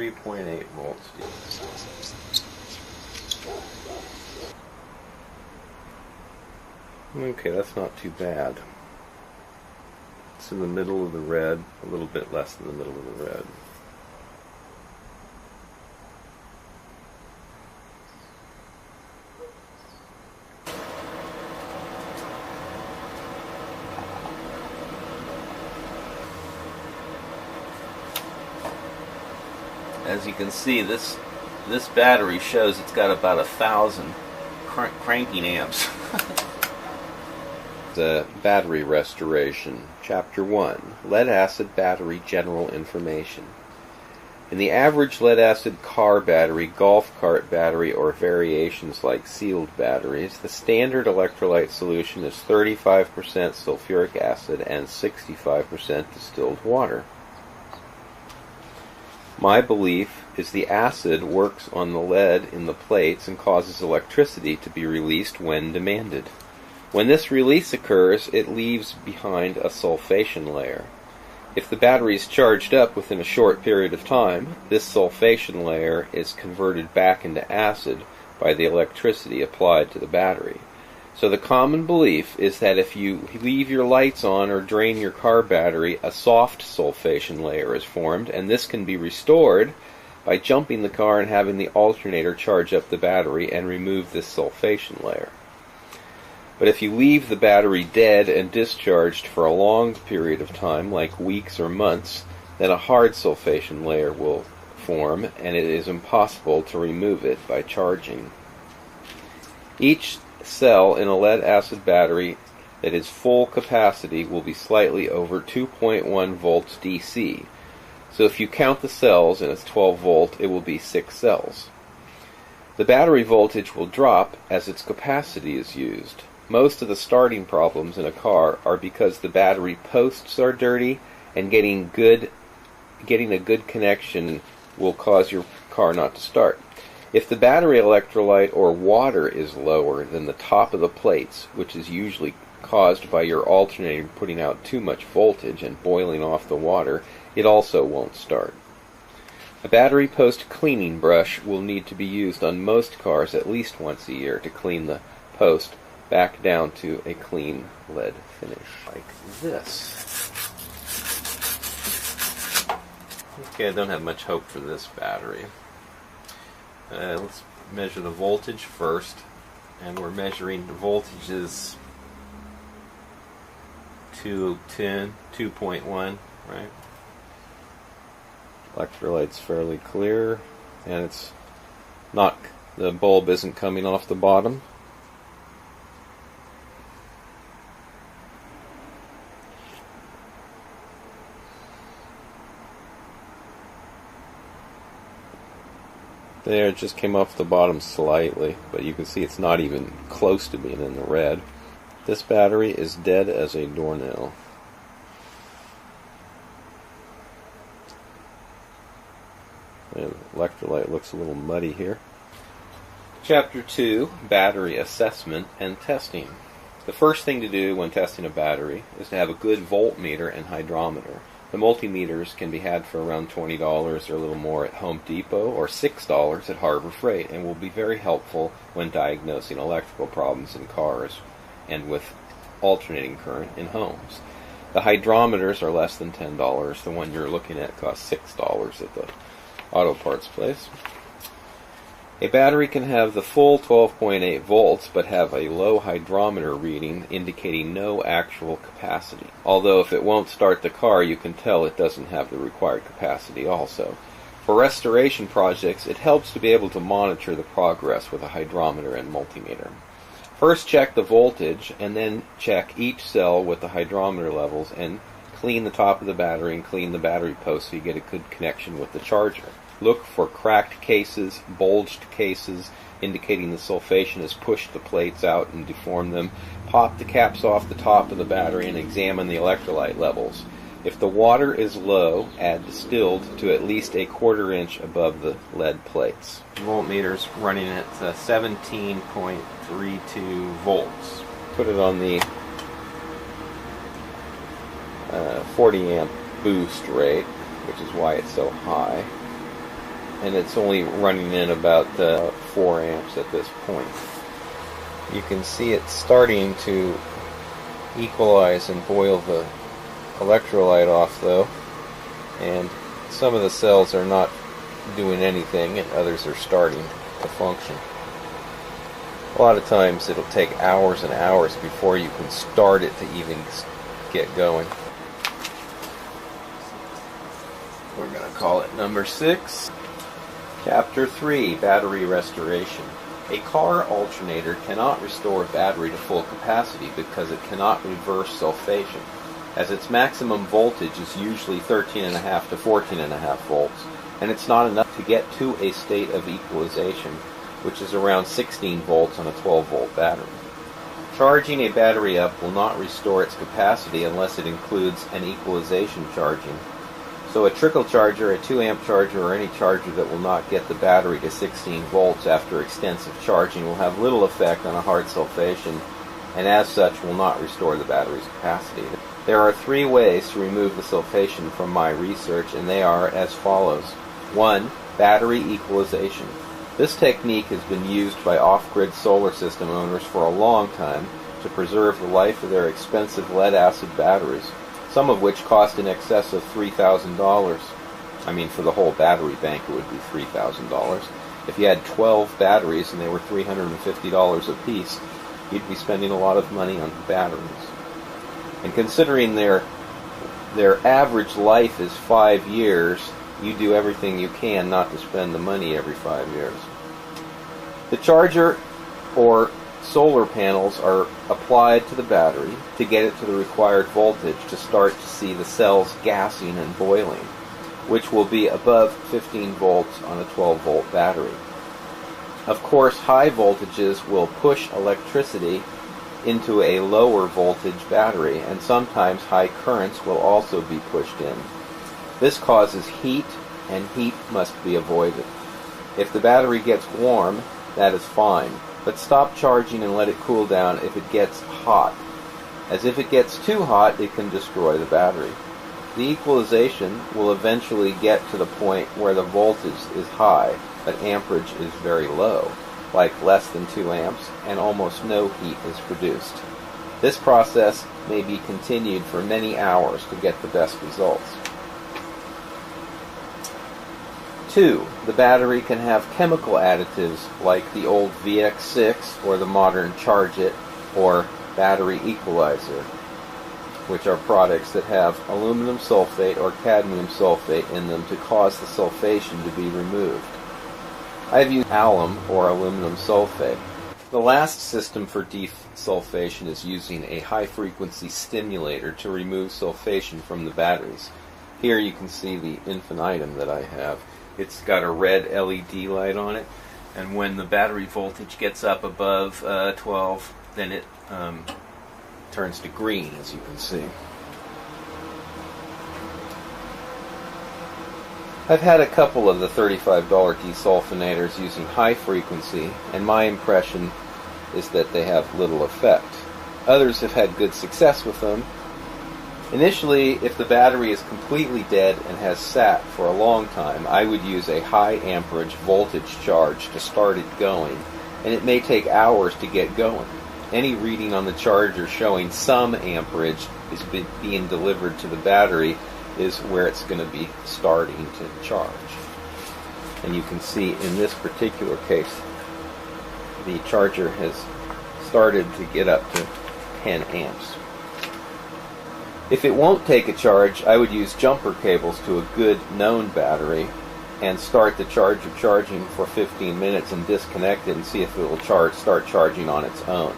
3.8 volts. Okay, that's not too bad. It's in the middle of the red, a little bit less than the middle of the red. As you can see, this battery shows it's got about 1,000 cranking amps. The battery restoration. Chapter 1. Lead-acid battery general information. In the average lead-acid car battery, golf cart battery, or variations like sealed batteries, the standard electrolyte solution is 35% sulfuric acid and 65% distilled water. My belief is the acid works on the lead in the plates and causes electricity to be released when demanded. When this release occurs, it leaves behind a sulfation layer. If the battery is charged up within a short period of time, this sulfation layer is converted back into acid by the electricity applied to the battery. So the common belief is that if you leave your lights on or drain your car battery, a soft sulfation layer is formed, and this can be restored by jumping the car and having the alternator charge up the battery and remove this sulfation layer. But if you leave the battery dead and discharged for a long period of time, like weeks or months, then a hard sulfation layer will form, and it is impossible to remove it by charging. Each cell in a lead-acid battery that is full capacity will be slightly over 2.1 volts DC. So if you count the cells and it's 12 volt, it will be 6 cells. The battery voltage will drop as its capacity is used. Most of the starting problems in a car are because the battery posts are dirty, and getting a good connection will cause your car not to start. If the battery electrolyte or water is lower than the top of the plates, which is usually caused by your alternator putting out too much voltage and boiling off the water, it also won't start. A battery post cleaning brush will need to be used on most cars at least once a year to clean the post back down to a clean lead finish, like this. Okay, I don't have much hope for this battery. Let's measure the voltage first, and we're measuring the voltages 2.1, right? Electrolyte's fairly clear, and it's not, the bulb isn't coming off the bottom. There, it just came off the bottom slightly, but you can see it's not even close to being in the red. This battery is dead as a doornail. The electrolyte looks a little muddy here. Chapter 2, Battery Assessment and Testing. The first thing to do when testing a battery is to have a good voltmeter and hydrometer. The multimeters can be had for around $20 or a little more at Home Depot, or $6 at Harbor Freight, and will be very helpful when diagnosing electrical problems in cars and with alternating current in homes. The hydrometers are less than $10. The one you're looking at costs $6 at the auto parts place. A battery can have the full 12.8 volts but have a low hydrometer reading indicating no actual capacity. Although if it won't start the car, you can tell it doesn't have the required capacity also. For restoration projects, it helps to be able to monitor the progress with a hydrometer and multimeter. First check the voltage, and then check each cell with the hydrometer levels, and clean the top of the battery and clean the battery post so you get a good connection with the charger. Look for cracked cases, bulged cases, indicating the sulfation has pushed the plates out and deformed them. Pop the caps off the top of the battery and examine the electrolyte levels. If the water is low, add distilled to at least a 1/4 inch above the lead plates. Voltmeter's running at 17.32 volts. Put it on the 40 amp boost rate, which is why it's so high. and it's only running in about 4 amps at this point. You can see it starting to equalize and boil the electrolyte off though, and some of the cells are not doing anything and others are starting to function. A lot of times it'll take hours and hours before you can start it to even get going. We're going to call it number 6. Chapter 3, Battery Restoration. A car alternator cannot restore a battery to full capacity because it cannot reverse sulfation, as its maximum voltage is usually 13.5 to 14.5 volts, and it's not enough to get to a state of equalization, which is around 16 volts on a 12-volt battery. Charging a battery up will not restore its capacity unless it includes an equalization charging. So a trickle charger, a 2-amp charger, or any charger that will not get the battery to 16 volts after extensive charging will have little effect on a hard sulfation, and as such will not restore the battery's capacity. There are 3 ways to remove the sulfation from my research, and they are as follows. 1. Battery equalization. This technique has been used by off-grid solar system owners for a long time to preserve the life of their expensive lead-acid batteries, some of which cost in excess of $3,000. I mean, for the whole battery bank it would be $3,000. If you had 12 batteries and they were $350 a piece, you'd be spending a lot of money on batteries. And considering their average life is 5 years, you do everything you can not to spend the money every 5 years. The charger or solar panels are applied to the battery to get it to the required voltage to start to see the cells gassing and boiling, which will be above 15 volts on a 12-volt battery. Of course, high voltages will push electricity into a lower voltage battery, and sometimes high currents will also be pushed in. This causes heat, and heat must be avoided. If the battery gets warm, that is fine, but stop charging and let it cool down if it gets hot, as if it gets too hot it can destroy the battery. The equalization will eventually get to the point where the voltage is high, but amperage is very low, like less than 2 amps, and almost no heat is produced. This process may be continued for many hours to get the best results. 2. The battery can have chemical additives like the old VX6 or the modern Charge It or battery equalizer, which are products that have aluminum sulfate or cadmium sulfate in them to cause the sulfation to be removed. I've used alum or aluminum sulfate. The last system for desulfation is using a high-frequency stimulator to remove sulfation from the batteries. Here you can see the infinitum that I have. It's got a red LED light on it, and when the battery voltage gets up above 12, then it turns to green, as you can see. I've had a couple of the $35 desulfonators using high frequency, and my impression is that they have little effect. Others have had good success with them. Initially, if the battery is completely dead and has sat for a long time, I would use a high amperage voltage charge to start it going, and it may take hours to get going. Any reading on the charger showing some amperage is being delivered to the battery is where it's going to be starting to charge. And you can see in this particular case, the charger has started to get up to 10 amps. If it won't take a charge, I would use jumper cables to a good known battery and start the charger charging for 15 minutes and disconnect it and see if it will start charging on its own.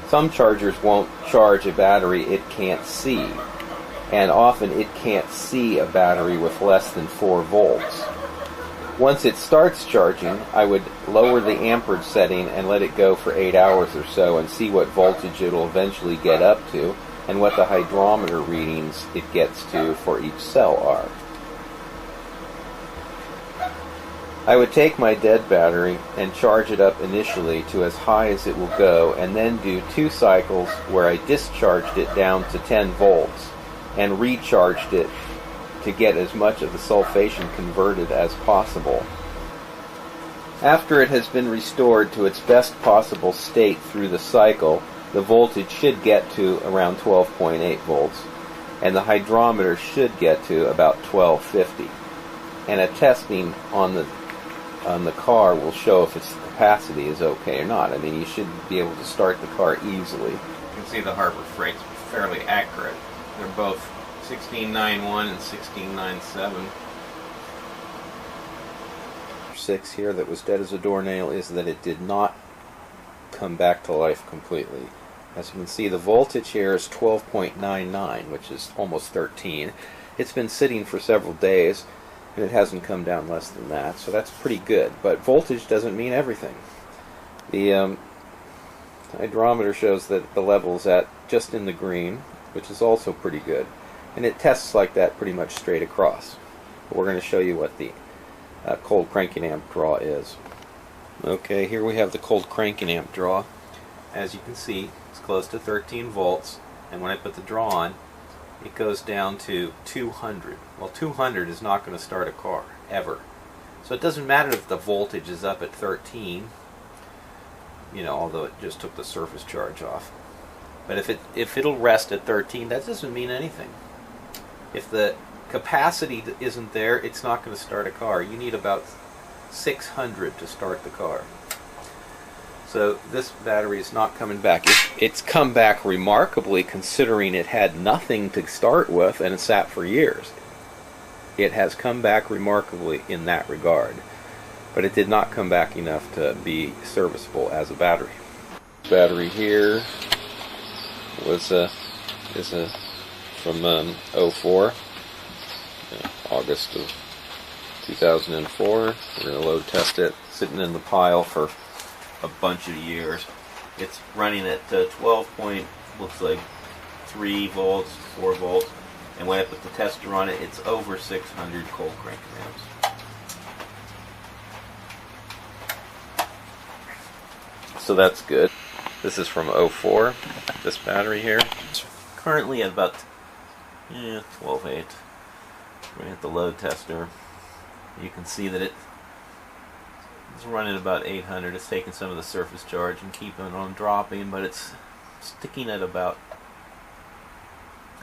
Some chargers won't charge a battery it can't see, and often it can't see a battery with less than 4 volts. Once it starts charging, I would lower the amperage setting and let it go for 8 hours or so and see what voltage it will eventually get up to and what the hydrometer readings it gets to for each cell are. I would take my dead battery and charge it up initially to as high as it will go, and then do 2 cycles where I discharged it down to 10 volts and recharged it to get as much of the sulfation converted as possible. After it has been restored to its best possible state through the cycle, the voltage should get to around 12.8 volts, and the hydrometer should get to about 1250. And a testing on the car will show if its capacity is okay or not. I mean, you should be able to start the car easily. You can see the Harbor Freight's fairly accurate. They're both 1691 and 1697. 6 here that was dead as a doornail is that it did not come back to life completely. As you can see, the voltage here is 12.99, which is almost 13. It's been sitting for several days, and it hasn't come down less than that, so that's pretty good. But voltage doesn't mean everything. The hydrometer shows that the level's at just in the green, which is also pretty good. And it tests like that pretty much straight across. But we're going to show you what the cold cranking amp draw is. Okay, here we have the cold cranking amp draw. As you can see, it's close to 13 volts, and when I put the draw on, it goes down to 200. Well, 200 is not going to start a car, ever. So it doesn't matter if the voltage is up at 13, you know, although it just took the surface charge off. But if it'll rest at 13, that doesn't mean anything. If the capacity isn't there, it's not going to start a car. You need about 600 to start the car. So this battery is not coming back. It's come back remarkably, considering it had nothing to start with and it sat for years. It has come back remarkably in that regard, but it did not come back enough to be serviceable as a battery. Battery here is from 04, August of 2004. We're going to load test it, sitting in the pile for a bunch of years. It's running at 3 volts, 4 volts, and when I put the tester on it, it's over 600 cold cranking amps. So that's good. This is from 04, this battery here. It's currently at about 12.8. We're going to hit the load tester. You can see that it's running about 800. It's taking some of the surface charge and keeping it on dropping, but it's sticking at about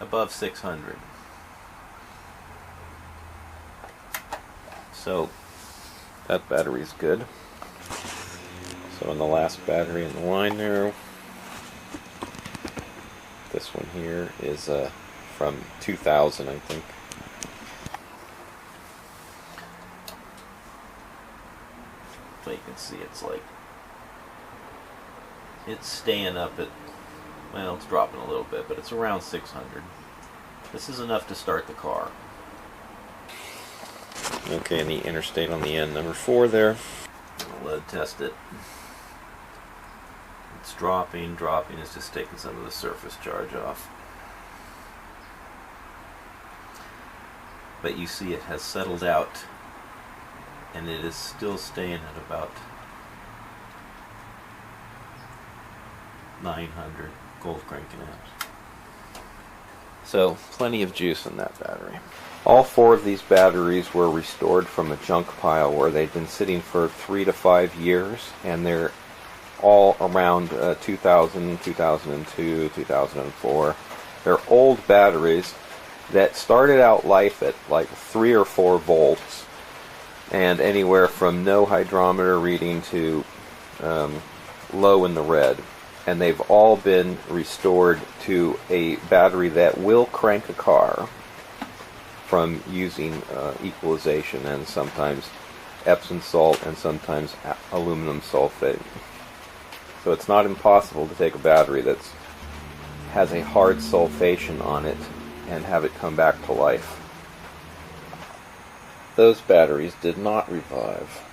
above 600. So that battery's good. So in the last battery in the line there, this one here is from 2000, I think. So you can see it's staying up at, well, it's dropping a little bit, but it's around 600. This is enough to start the car. Okay, and the interstate on the end, number 4 there. I'll load test it. It's dropping, it's just taking some of the surface charge off. But you see it has settled out, and it is still staying at about 900 cold cranking amps. So plenty of juice in that battery. All 4 of these batteries were restored from a junk pile where they'd been sitting for 3 to 5 years, and they're all around 2000, 2002, 2004. They're old batteries that started out life at like 3 or 4 volts, and anywhere from no hydrometer reading to low in the red. And they've all been restored to a battery that will crank a car from using equalization and sometimes Epsom salt and sometimes aluminum sulfate. So it's not impossible to take a battery that has a hard sulfation on it and have it come back to life. Those batteries did not revive.